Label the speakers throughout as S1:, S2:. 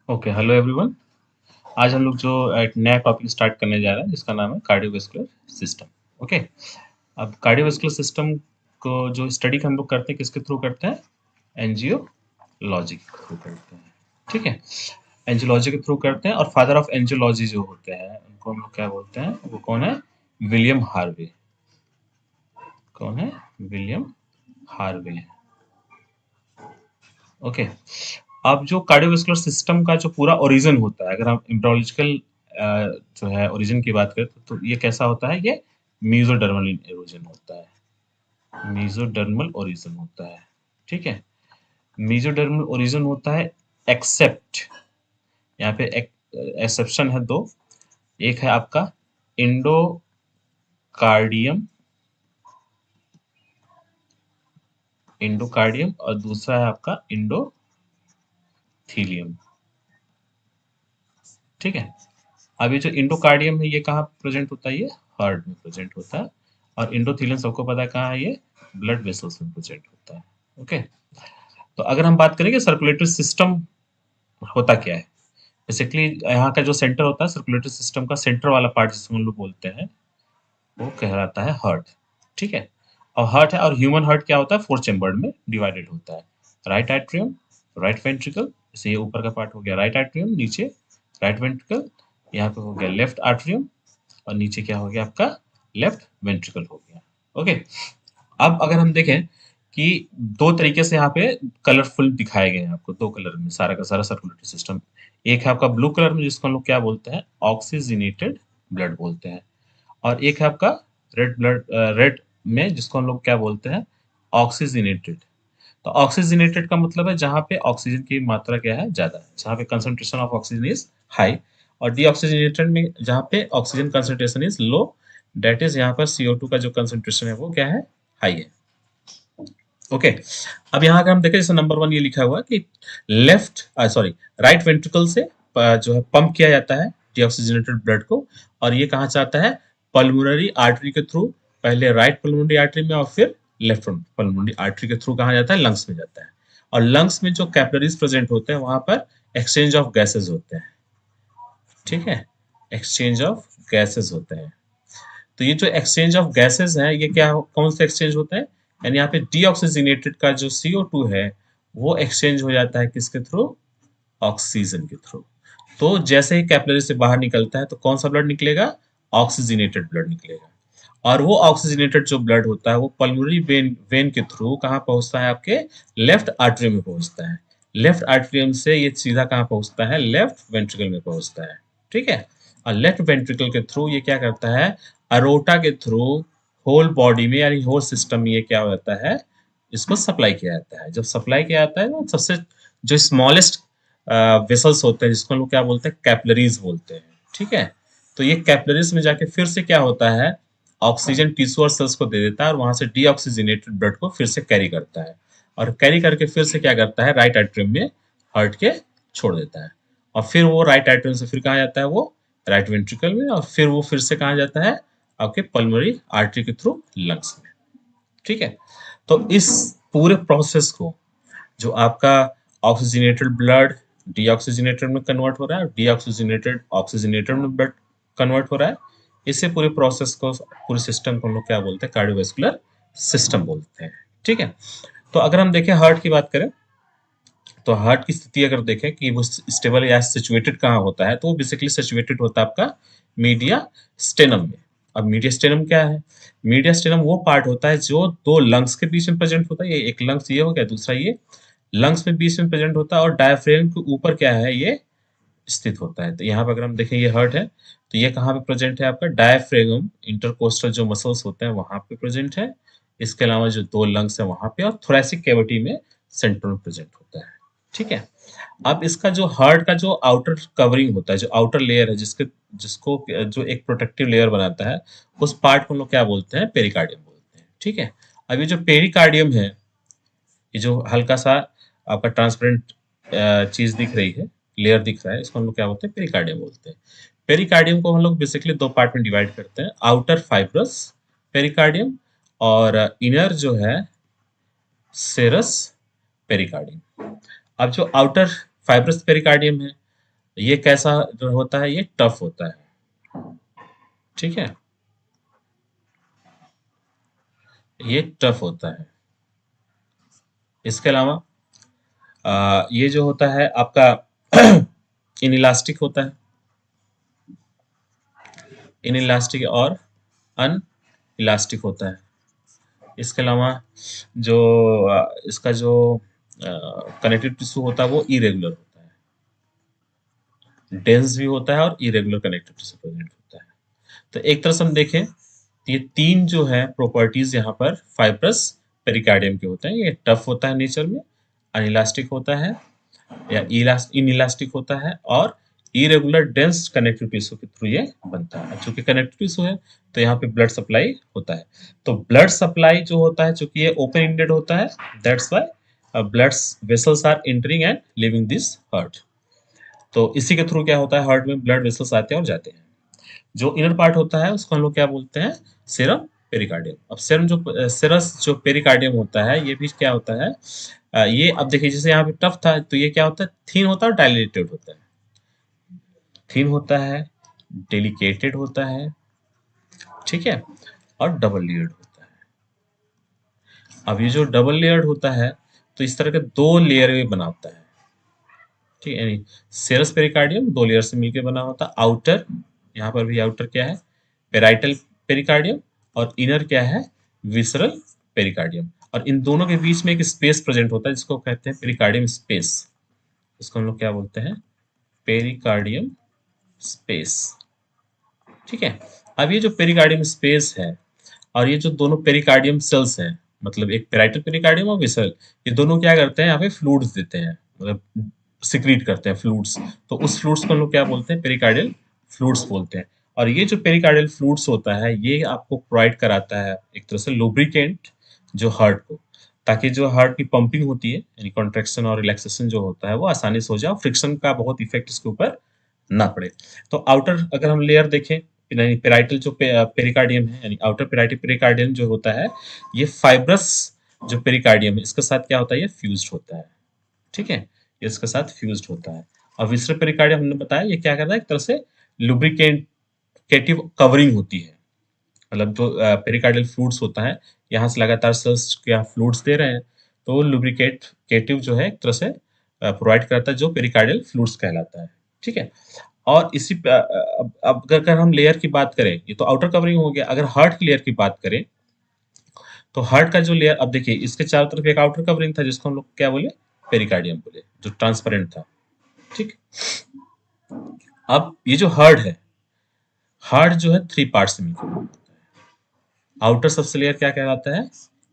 S1: Okay, hello everyone. आज हम लोग जो एक नया टॉपिक स्टार्ट करने जा रहे हैं जिसका नाम है कार्डियोवैस्कुलर सिस्टम। ओके, अब कार्डियोवैस्कुलर सिस्टम को जो स्टडी हम लोग करते हैं किसके थ्रू करते हैं? एंजियोलॉजी के थ्रू करते हैं। ठीक है, एंजियोलॉजी के थ्रू करते हैं और फादर ऑफ एंजियोलॉजी जो होते हैं उनको हम लोग क्या बोलते हैं? वो कौन है? William Harvey. कौन है? William Harvey. ओके, अब जो कार्डियोवैस्कुलर सिस्टम का जो पूरा ओरिजिन होता है, अगर हम एम्ब्रियोलॉजिकल जो है ओरिजिन की बात करें तो ये कैसा होता है? ये मेसोडर्मल ओरिजिन होता है। मेसोडर्मल ओरिजिन होता है। ठीक है, मेसोडर्मल ओरिजिन होता है, एक्सेप्ट यहाँ पे एक्सेप्शन है दो। एक है आपका इंडोकार्डियम, इंडोकार्डियम, और दूसरा है आपका इंडोथीलियम। ठीक है, अब ये जो इंडोकार्डियम है ये कहाँ प्रेजेंट होता है? ये हार्ट में प्रेजेंट होता है। और इंडोथीलियम सबको पता है कहाँ है? ये ब्लड वेसल्स में प्रेजेंट होता है। ओके, तो अगर हम बात करेंगे सर्कुलेटरी सिस्टम होता क्या है, बेसिकली यहाँ का जो सेंटर होता है सर्कुलेटरी सिस्टम का सेंटर वाला पार्ट जिसको हम लोग बोलते हैं वो कहलाता है हार्ट। ठीक है, और हार्ट है, और ह्यूमन हार्ट क्या होता है? 4 चेम्बर में डिवाइडेड होता है। राइट एट्रियम, राइट वेंट्रिकल, जैसे ये ऊपर का पार्ट हो गया राइट एट्रियम, नीचे राइट वेंट्रिकल, यहाँ पे हो गया लेफ्ट एट्रियम, और नीचे क्या हो गया आपका? लेफ्ट वेंट्रिकल हो गया। ओके, अब अगर हम देखें कि दो तरीके से यहाँ पे कलरफुल दिखाए गए हैं आपको, दो कलर में सारा का सारा सर्कुलेटरी सिस्टम। एक है आपका ब्लू कलर में जिसको हम लोग क्या बोलते हैं? ऑक्सीजनेटेड ब्लड बोलते हैं। और एक है आपका रेड ब्लड, रेड में जिसको हम लोग क्या बोलते हैं? ऑक्सीजनेटेड। तो ऑक्सीजनेटेड का मतलब है जहाँ पे ऑक्सीजन की मात्रा क्या है? ज्यादा है, जहाँ पे concentration of oxygen is high. और डीऑक्सीजनेटेड में जहाँ पे oxygen concentration is low, that is यहाँ पर CO2 का जो कंसंट्रेशन है वो क्या है? हाई है। ओके, अब यहाँ अगर हम देखें जैसे नंबर 1 ये लिखा हुआ है कि लेफ्ट सॉरी राइट वेंट्रिकल से जो है पंप किया जाता है डीऑक्सीजनेटेड ब्लड को, और ये कहाँ से आता है? पल्मोनरी आर्टरी के थ्रू। पहले राइट पल्मोनरी आर्टरी में और फिर लेफ्ट पल्मोनरी आर्टरी के थ्रू कहाँ जाता है? लंग्स में जाता है। और लंग्स में जो कैपिलरीज प्रेजेंट होते हैं वहां पर एक्सचेंज ऑफ गैसेज होते हैं। ठीक है, एक्सचेंज ऑफ गैसेज होते हैं। तो ये जो एक्सचेंज ऑफ गैसेस है ये क्या कौन सा एक्सचेंज होता है? यानी यहाँ पे डीऑक्सीजनेटेड का जो CO2 है वो एक्सचेंज हो जाता है किसके थ्रू? ऑक्सीजन के थ्रू। तो जैसे ही कैपिलरी से बाहर निकलता है तो कौन सा ब्लड निकलेगा? ऑक्सीजनेटेड ब्लड निकलेगा। और वो ऑक्सीजनेटेड जो ब्लड होता है वो पल्मोनरी वेन वेन के थ्रू कहाँ पहुंचता है? आपके लेफ्ट आर्टरी में पहुंचता है। लेफ्ट आर्टरियम से ये सीधा कहाँ पहुंचता है? लेफ्ट वेंट्रिकल में पहुंचता है। ठीक है, और लेफ्ट वेंट्रिकल के थ्रू ये क्या करता है? अरोटा के थ्रू होल बॉडी में यानी होल सिस्टम में ये क्या होता है? इसको सप्लाई किया जाता है। जब सप्लाई किया जाता है तो सबसे जो स्मॉलेस्ट वेसल्स होते हैं जिसको हम लोग क्या बोलते हैं? कैपिलरीज बोलते हैं। ठीक है, तो ये कैपिलरीज में जाके फिर से क्या होता है? ऑक्सीजन टिश्यू और सेल्स को दे देता है और वहां से डीऑक्सीजनेटेड ब्लड को फिर से कैरी करता है, और कैरी करके फिर से क्या करता है? राइट एट्रियम में हार्ट के छोड़ देता है। और फिर वो राइट एट्रियम से फिर कहाँ जाता है? वो राइट वेंट्रिकल में, और फिर वो फिर से कहाँ जाता है? आपके पल्मोनरी आर्टरी के थ्रू लंग्स में। ठीक है, तो इस पूरे प्रोसेस को जो आपका ऑक्सीजनेटेड ब्लड डीऑक्सीजनेटेड में कन्वर्ट हो रहा है, डीऑक्सीजनेटेड ऑक्सीजनेटेड में ब्लड कन्वर्ट हो रहा है, इसे पूरे प्रोसेस को पूरे सिस्टम को हम लोग क्या बोलते हैं? कार्डियोवैस्कुलर सिस्टम बोलते हैं। ठीक है, तो अगर हम देखें हार्ट की बात करें तो हार्ट की स्थिति अगर देखें कि वो स्टेबल या सिचुएटेड कहाँ होता है तो वो बेसिकली सिचुएटेड होता है आपका मीडिया स्टेनम में। अब मीडिया स्टेनम क्या है? मीडिया स्टेनम वो पार्ट होता है जो दो लंग्स के बीच में प्रेजेंट होता है। ये एक लंग्स ये हो गया, दूसरा ये लंग्स में बीच में प्रेजेंट होता है, और डायफ्रेम के ऊपर क्या है? ये स्थित होता है। तो यहाँ पर अगर हम देखें ये हार्ट है तो ये कहाँ पे प्रेजेंट है? आपका डायफ्रेगम इंटरकोस्टल जो मसल्स होते हैं वहां पे प्रेजेंट है। इसके अलावा जो दो लंग्स है वहां पे, और थोरेसिक कैविटी में सेंटर में प्रेजेंट होता है। ठीक है, अब इसका जो हार्ट का जो आउटर कवरिंग होता है, जो आउटर लेयर है जिसके जिसको जो एक प्रोटेक्टिव लेयर बनाता है, उस पार्ट को हम लोग क्या बोलते हैं? पेरिकार्डियम बोलते हैं। ठीक है, अब ये जो पेरिकार्डियम है, ये जो हल्का सा आपका ट्रांसपेरेंट चीज दिख रही है, लेयर दिख रहा है, इसको हम लोग क्या बोलते हैं? पेरिकार्डियम बोलते हैं। पेरिकार्डियम को हम लोग बेसिकली दो पार्ट में डिवाइड करते हैं, आउटर फाइब्रस पेरिकार्डियम और इनर जो है सेरस पेरिकार्डियम। अब जो आउटर फाइब्रस पेरिकार्डियम है ये कैसा होता है, ये टफ होता है, ठीक है, ये टफ होता है। इसके अलावा ये जो होता है आपका इनइलास्टिक होता है, इनइलास्टिक और अन इलास्टिक होता है। इसके अलावा जो इसका जो कनेक्टिव टिश्यू होता है वो इरेगुलर होता है, डेंस भी होता है और इरेगुलर कनेक्टिव टिश्यू प्रेजेंट होता है। तो एक तरह से हम देखें तो ये तीन जो है प्रॉपर्टीज यहाँ पर फाइब्रस पेरिकार्डियम के होते हैं। ये टफ होता है नेचर में, अनइलास्टिक होता है या इनइलास्टिक होता है, और इरेगुलर डेंस कनेक्टिव टिश्यू के थ्रू ये बनता है। चूंकि कनेक्टिव टिश्यू है तो यहाँ पे ब्लड सप्लाई होता है। तो ब्लड सप्लाई जो होता है, चूंकि ये ओपन एंडेड होता है, that's why blood vessels are entering and living this heart. तो इसी के थ्रू क्या होता है, हार्ट में ब्लड वेसल्स आते हैं और जाते हैं। जो इनर पार्ट होता है उसको हम लोग क्या बोलते हैं, सेरम पेरिकार्डियम। अब सेरम जो सेरस जो पेरिकार्डियम होता है ये भी क्या होता है, ये अब देखिए जैसे यहाँ पे टफ था तो ये क्या होता है, थिन होता है और डायलेटेड होता है। थिन होता है, डेलिकेटेड होता है, ठीक है, और डबल लेयर्ड होता है। अब ये जो डबल लेयर्ड होता है तो इस तरह के दो लेयर में बना होता है, ठीक है, यानी सेरस पेरिकार्डियम दो लेयर से मिलकर बना होता है। आउटर, यहाँ पर भी आउटर क्या है, पेराइटल पेरिकार्डियम, और इनर क्या है, विसरल पेरिकार्डियम। और इन दोनों के बीच में एक स्पेस प्रेजेंट होता है जिसको कहते हैं पेरिकार्डियम स्पेस। इसको हम लोग क्या बोलते हैं, पेरिकार्डियम स्पेस, ठीक है। अब ये जो पेरिकार्डियम स्पेस है और ये जो दोनों पेरिकार्डियम सेल्स हैं, मतलब एक पेराइटल पेरिकार्डियम और विसरल, ये दोनों क्या करते हैं, यहाँ पे फ्लूइड्स देते हैं, मतलब सिक्रीट करते हैं फ्लूइड्स। तो उस फ्लूइड्स को हम लोग क्या बोलते हैं, पेरिकार्डियल फ्लूइड्स बोलते हैं। और ये जो पेरिकार्डियल फ्लूइड्स होता है ये आपको प्रोवाइड कराता है एक तरह से लुब्रिकेंट जो हार्ट को, ताकि जो हार्ट की पंपिंग होती है यानी कॉन्ट्रैक्शन और रिलैक्सेशन जो होता है वो आसानी से हो जाए, फ्रिक्शन का बहुत इफेक्ट इसके ऊपर ना पड़े। तो आउटर अगर हम लेयर देखें, पेराइटल जो पेरिकार्डियम है यानी आउटर पेराइटल पेरिकार्डियम जो होता है, ये फाइब्रस जो पेरिकार्डियम है इसके साथ क्या होता है, ये फ्यूज्ड होता है, ठीक है, ये इसके साथ फ्यूज्ड होता है। और विसरल पेरिकार्डियम हमने बताया ये क्या करता है, एक तरह से लुब्रिकेटिव कवरिंग होती है, मतलब जो पेरिकार्डियल फ्लूइड्स होता है यहाँ से लगातार सेल्स क्या फ्लूइड्स दे रहे हैं, तो वो लुब्रिकेटिव जो है एक तरह से प्रोवाइड करता है जो पेरिकार्डियल फ्लूइड्स कहलाता है, ठीक है। और इसी अब अगर हम लेयर की बात करें, ये तो आउटर कवरिंग हो गया। अगर हार्ट की लेयर की बात करें तो हार्ट का जो लेयर, अब देखिए इसके चारों तरफ एक आउटर कवरिंग था जिसको हम लोग क्या बोले, पेरिकार्डियम बोले, जो ट्रांसपेरेंट था, ठीक। अब ये जो हार्ट है, हार्ट जो है थ्री पार्ट से मिलकर बना होता है। आउटर सबसे लेयर क्या कहलाता है,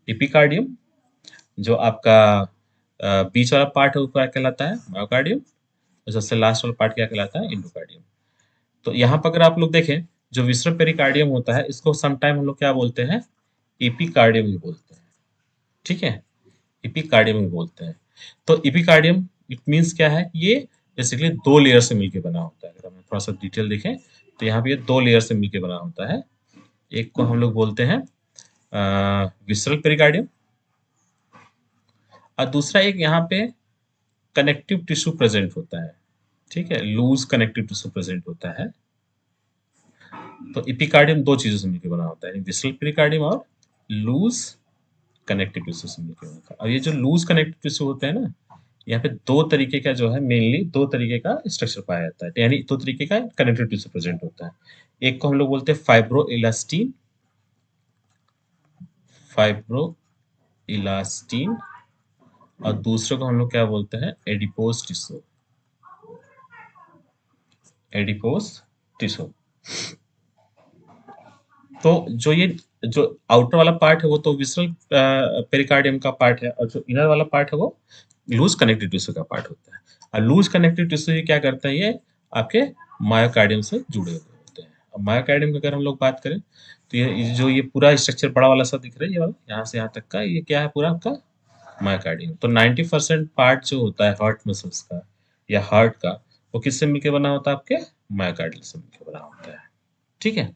S1: एपिकार्डियम, जो आपका बीच वाला पार्ट है वो क्या कहलाता है, मायोकार्डियम, और सबसे लास्ट वाला पार्ट क्या कहलाता है, इंडोकार्डियम। तो यहाँ पर अगर आप लोग देखें जो विसरल पेरिकार्डियम होता है इसको समटाइम हम लोग क्या बोलते हैं, एपिकार्डियम भी बोलते हैं, ठीक है, एपिकार्डियम भी बोलते हैं। तो एपिकार्डियम इट मींस क्या है, ये बेसिकली दो लेयर से मिलकर बना होता है। अगर हम थोड़ा सा डिटेल देखें तो यहाँ पे ये दो लेयर से मिलकर बना होता है। एक को हम लोग बोलते हैं विसरल पेरिकार्डियम, और दूसरा एक यहाँ पे कनेक्टिव टिश्यू प्रेजेंट होता है, ठीक है, लूज कनेक्टिव टिश्यू प्रेजेंट होता है। तो एपिकार्डियम दो चीजों से मिलकर बना होता है, विसरल पेरिकार्डियम और लूज कनेक्टिव टिश्यू से मिलकर बना होता है। और ये जो लूज कनेक्टिव टिश्यू होते हैं ना, यहाँ पे दो तरीके का जो है, मेनली दो तरीके का स्ट्रक्चर पाया जाता है, यानी दो तरीके का कनेक्टिव टिश्यू प्रेजेंट होता है। एक को हम लोग बोलते हैं फाइब्रोइलास्टिन, फाइब्रोइलास्टिन, और दूसरे को हम लोग क्या बोलते हैं, एडिपोज टिश्यू, एडिपोज टिश्यू। तो जो आउटर वाला पार्ट है वो तो विसरल पेरिकार्डियम का पार्ट है, और जो इनर वाला पार्ट है वो लूज कनेक्टिव टिश्यू का पार्ट होता है। और लूज कनेक्टिव टिश्यू ये क्या करता है, ये आपके मायोकार्डियम से जुड़े हुए होते हैं। अब मायोकार्डियम की अगर हम लोग बात करें तो ये पूरा स्ट्रक्चर बड़ा वाला सा दिख रहा है, ये वाला यहाँ से यहाँ तक का, ये क्या है, पूरा आपका मायोकार्डियम। तो 90% पार्ट जो होता है हार्ट मसल्स का या हार्ट का, वो किससे मिलकर बना होता है, आपके मायोकार्डियम से मिलकर बना होता है, ठीक है।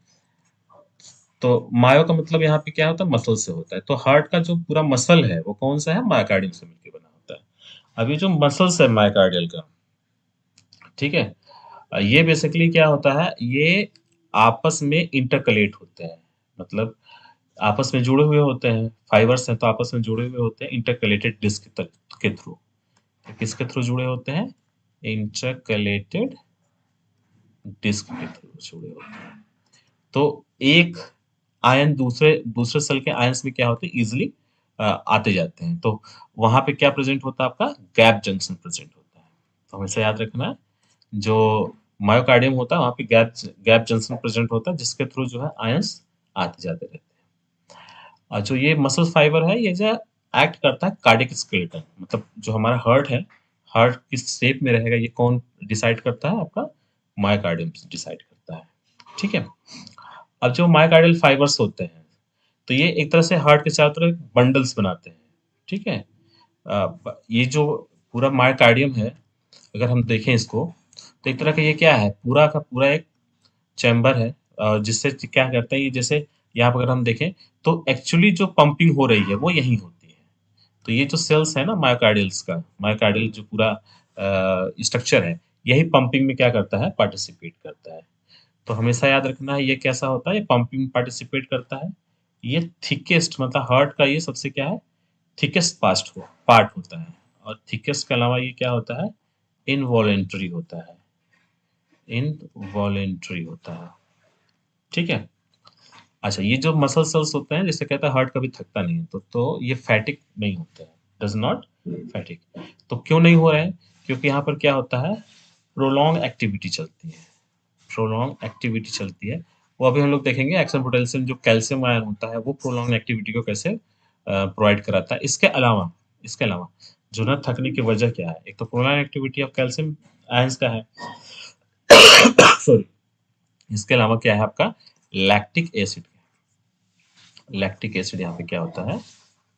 S1: तो मायो का मतलब यहाँ पे क्या होता है, मसल से होता है। तो हार्ट का जो पूरा मसल है वो कौन सा है, मायोकार्डियम से मिलकर बना होता है। अभी जो मसल्स है मायोकार्डियल का, ठीक है, ये बेसिकली क्या होता है, ये आपस में इंटरकलेट होते हैं, मतलब आपस में जुड़े हुए होते हैं, फाइबर्स हैं तो आपस में जुड़े हुए होते हैं इंटरकलेटेड डिस्क के थ्रू। किसके थ्रू जुड़े होते हैं? इंटरकलेटेड डिस्क के थ्रू जुड़े होते हैं। तो एक आयन दूसरे दूसरे सेल के आयंस में क्या होते हैं, इजिली आते जाते हैं। तो वहां पे क्या प्रेजेंट होता है? आपका गैप जंक्शन प्रेजेंट होता है। तो हमेशा याद रखना है, जो मायोकार्डियम होता है वहां पे गैप गैप जंक्शन प्रेजेंट होता है, जिसके थ्रू जो है आयंस आते जाते रहते हैं। और जो ये मसल फाइबर है, ये जो एक्ट करता है कार्डियक स्केलेटन, मतलब जो हमारा हार्ट है, हार्ट किस शेप में रहेगा ये कौन डिसाइड करता है? आपका मायोकार्डियम डिसाइड करता है। ठीक है। अब जो मायोकार्डियल फाइबर्स होते हैं, तो ये एक तरह से हार्ट के चारों तरफ बंडल्स बनाते हैं। ठीक है। ये जो पूरा मायोकार्डियम है, अगर हम देखें इसको, तो एक तरह का ये क्या है, पूरा का पूरा एक चैम्बर है, जिससे क्या करता है ये, जैसे यहाँ पर अगर हम देखें तो एक्चुअली जो पंपिंग हो रही है वो यहीं होती है। तो ये जो सेल्स है ना मायोकार्डियल्स का, मायोकार्डियल जो पूरा स्ट्रक्चर है, यही पंपिंग में क्या करता है? पार्टिसिपेट करता है। तो हमेशा याद रखना है ये कैसा होता है, ये पंपिंग में पार्टिसिपेट करता है। ये थिकेस्ट, मतलब हार्ट का ये सबसे क्या है, थिकेस्ट पार्ट होता है। और थिकेस्ट के अलावा ये क्या होता है? इनवॉलेंट्री होता है, इनवॉलेंट्री होता है। ठीक है। अच्छा, ये जो मसल सेल्स होते हैं, जैसे कहता है हार्ट कभी थकता नहीं है, तो ये फैटिक नहीं होते हैं, डज नॉट फैटिक। तो क्यों नहीं हो रहे हैं? क्योंकि यहाँ पर क्या होता है, प्रोलॉन्ग एक्टिविटी चलती है, प्रोलॉन्ग एक्टिविटी चलती है। वो अभी हम लोग देखेंगे एक्शन पोटेंशियल जो कैल्शियम आयन होता है वो प्रोलॉन्ग एक्टिविटी को कैसे प्रोवाइड कराता है। इसके अलावा जो ना थकने की वजह क्या है, एक तो prolong activity of calcium ions का है, सॉरी। इसके अलावा क्या है आपका, लैक्टिक एसिड, लैक्टिक एसिड यहाँ पे क्या होता है,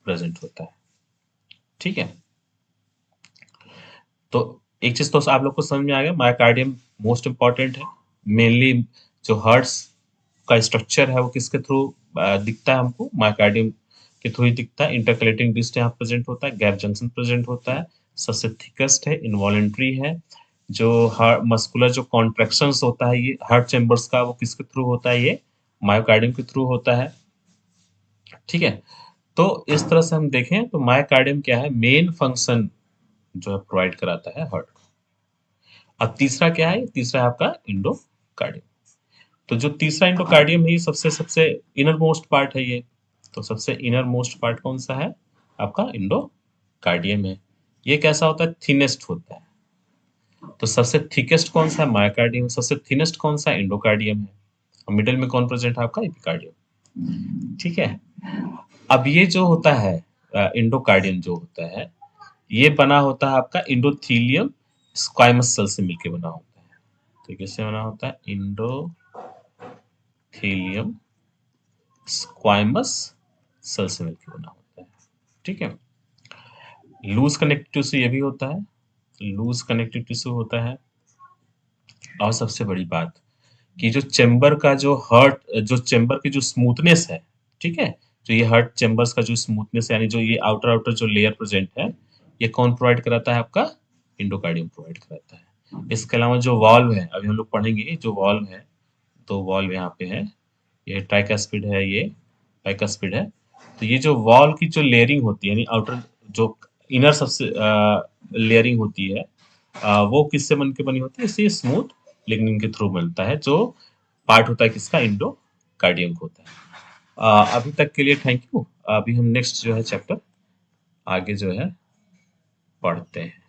S1: प्रेजेंट होता है। ठीक है। तो एक चीज तो आप लोग को समझ में आ गया, मायोकार्डियम मोस्ट इंपॉर्टेंट है। मेनली जो हार्ट्स का स्ट्रक्चर है वो किसके थ्रू दिखता है हमको, मायोकार्डियम के थ्रू ही दिखता है। इंटरकलेटिंग डिस्क यहाँ प्रेजेंट होता है, गैप जंक्शन प्रेजेंट होता है, सबसे थिकेस्ट है, इनवॉलेंट्री है। जो हार्ट मस्कुलर जो कॉन्ट्रेक्शंस होता है ये हार्ट चैम्बर्स का, वो किसके थ्रू होता है? ये मायोकार्डियम के थ्रू होता है। ठीक है। तो इस तरह से हम देखें तो मायोकार्डियम क्या है, मेन फंक्शन जो है प्रोवाइड कराता है हार्ट को। अब तीसरा क्या है, तीसरा है आपका इंडोकार्डियम। तो जो तीसरा इंडोकार्डियम है ये सबसे सबसे इनर मोस्ट पार्ट है ये। तो सबसे इनर मोस्ट पार्ट कौन सा है? आपका इंडोकार्डियम है। ये कैसा होता है? थिनेस्ट होता है। तो सबसे थिकेस्ट कौन सा है? मायोकार्डियम। सबसे थिनेस्ट कौन सा? इंडोकार्डियम है। और मिडिल में कौन प्रेजेंट है? आपका एपिकार्डियम। ठीक है। अब ये जो होता है इंडोकार्डियम जो होता है, ये बना होता है आपका इंडोथीलियम स्क्वाइमस सेल से मिलकर बना होता है। तो कैसे बना होता है? इंडोथीलियम स्क्वाइमस सेल से मिलकर बना होता है। ठीक है। लूज कनेक्टिव टिश्यू ये भी होता है, लूज कनेक्टिव टिश्यू होता है। और सबसे बड़ी बात कि जो चेम्बर का जो हार्ट, जो चेम्बर की जो स्मूथनेस है, ठीक है, जो ये हार्ट चेम्बर्स का जो स्मूथनेस यानी जो ये आउटर आउटर जो लेयर प्रेजेंट है, ये कौन प्रोवाइड कराता है? आपका इंडोकार्डियम प्रोवाइड कराता है। इसके अलावा जो वॉल्व है, अभी हम लोग पढ़ेंगे जो वॉल्व है, तो वॉल्व यहाँ पे है, ये ट्राइकास्पिड है, ये बाइकास्पिड है। तो ये जो वॉल की जो लेयरिंग होती है, यानी आउटर जो इनर सबसे लेयरिंग होती है, वो किससे बन के बनी होती है? इसी स्मूथ लिग्निन के थ्रू मिलता है, जो पार्ट होता है किसका? इंडोकार्डियम का होता है। अभी तक के लिए थैंक यू। अभी हम नेक्स्ट जो है चैप्टर आगे जो है पढ़ते हैं।